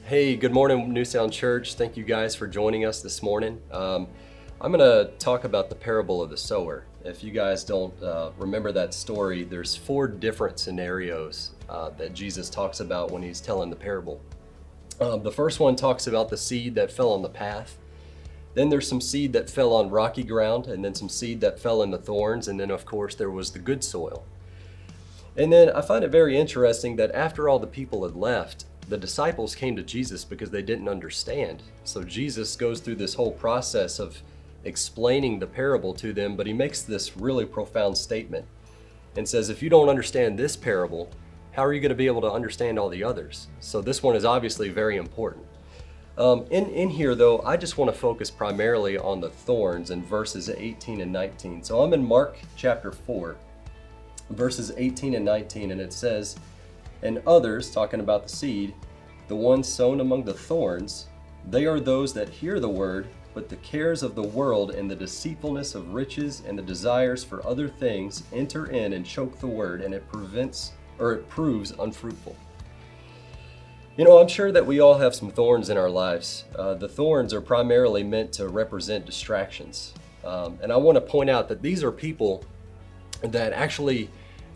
Hey, good morning, New Sound Church. Thank you guys for joining us this morning. I'm going to talk about the parable of the sower. If you guys don't remember that story, there's four different scenarios that Jesus talks about when he's telling the parable. The first one talks about the seed that fell on the path. Then there's some seed that fell on rocky ground, and then some seed that fell in the thorns, and then of course there was the good soil. And then I find it very interesting that after all the people had left, the disciples came to Jesus because they didn't understand. So Jesus goes through this whole process of explaining the parable to them, but he makes this really profound statement and says, if you don't understand this parable, how are you going to be able to understand all the others? So this one is obviously very important. In here though, I just want to focus primarily on the thorns in verses 18 and 19. So I'm in Mark chapter 4, verses 18 and 19, and it says, "And others," talking about the seed, "the ones sown among the thorns, they are those that hear the word, but the cares of the world and the deceitfulness of riches and the desires for other things enter in and choke the word, and it proves unfruitful." You know, I'm sure that we all have some thorns in our lives. The thorns are primarily meant to represent distractions. And I want to point out that these are people that actually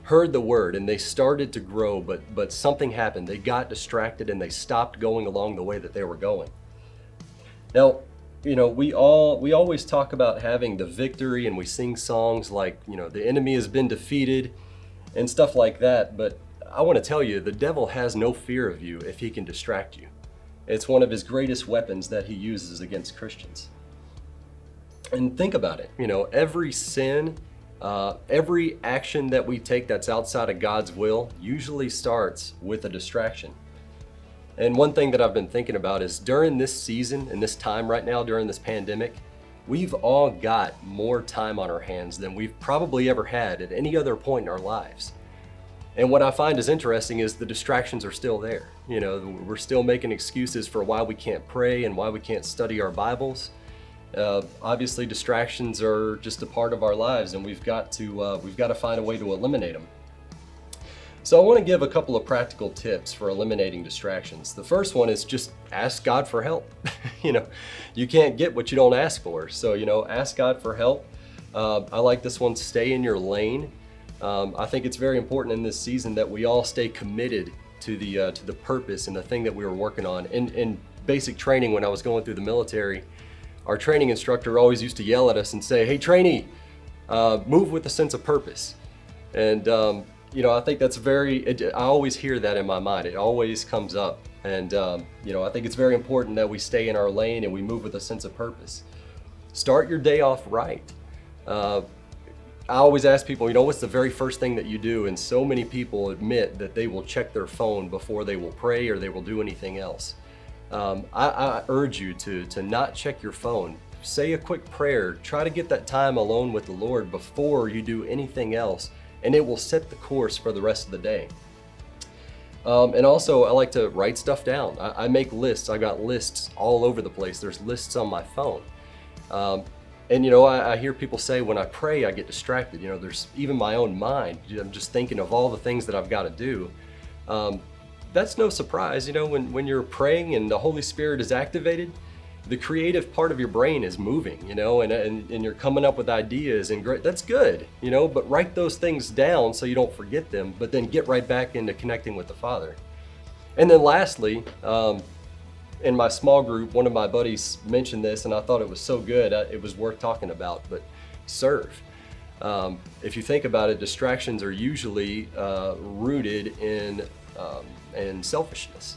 heard the word and they started to grow, but something happened. They got distracted and they stopped going along the way that they were going. Now, you know, we always talk about having the victory, and we sing songs like, you know, the enemy has been defeated and stuff like that. But I want to tell you, the devil has no fear of you if he can distract you. It's one of his greatest weapons that he uses against Christians. And think about it, you know, every sin, every action that we take that's outside of God's will usually starts with a distraction. And one thing that I've been thinking about is during this season and this time right now, during this pandemic, we've all got more time on our hands than we've probably ever had at any other point in our lives. And what I find is interesting is the distractions are still there. You know, we're still making excuses for why we can't pray and why we can't study our Bibles. Obviously, distractions are just a part of our lives, and we've got to find a way to eliminate them. So I want to give a couple of practical tips for eliminating distractions. The first one is just ask God for help. You know, you can't get what you don't ask for. So, you know, ask God for help. I like this one, stay in your lane. I think it's very important in this season that we all stay committed to the purpose and the thing that we were working on. In basic training, when I was going through the military, our training instructor always used to yell at us and say, "Hey, trainee, move with a sense of purpose." And you know, I think that's I always hear that in my mind. It always comes up. And you know, I think it's very important that we stay in our lane and we move with a sense of purpose. Start your day off right. I always ask people, you know, what's the very first thing that you do? And so many people admit that they will check their phone before they will pray or they will do anything else. I urge you to not check your phone. Say a quick prayer. Try to get that time alone with the Lord before you do anything else, and it will set the course for the rest of the day. And also, I like to write stuff down. I make lists. I got lists all over the place. There's lists on my phone. And you know, I hear people say when I pray, I get distracted. You know, there's even my own mind. I'm just thinking of all the things that I've got to do. That's no surprise. You know, when you're praying and the Holy Spirit is activated, the creative part of your brain is moving, you know, and you're coming up with ideas, and great, that's good, you know, but write those things down so you don't forget them, but then get right back into connecting with the Father. And then lastly, in my small group, one of my buddies mentioned this, and I thought it was so good, it was worth talking about, but serve. If you think about it, distractions are usually rooted in selfishness.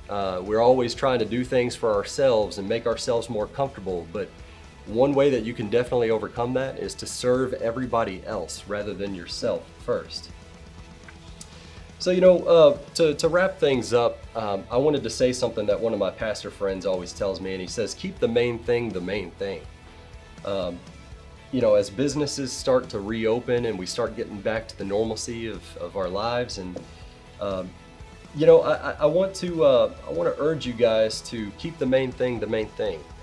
We're always trying to do things for ourselves and make ourselves more comfortable, but one way that you can definitely overcome that is to serve everybody else rather than yourself first. So, you know, to wrap things up, I wanted to say something that one of my pastor friends always tells me, and he says, keep the main thing the main thing. You know, as businesses start to reopen and we start getting back to the normalcy of our lives, and you know, I want to urge you guys to keep the main thing,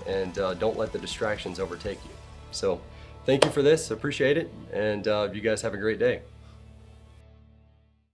and don't let the distractions overtake you. So thank you for this. Appreciate it. And you guys have a great day.